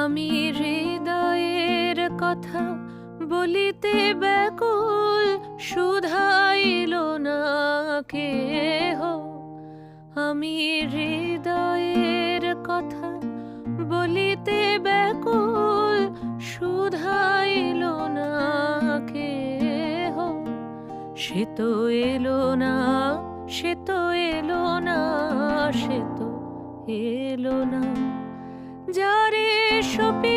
আমি হৃদয়ের কথা বলিতে ব্যাকুল, শুধাইল না কেহ। আমি হৃদয়ের কথা বলিতে ব্যাকুল, শুধাইল না কেহ। সে তো এলো না, সে তো এলো না, সে তো এলো না। যারে সপি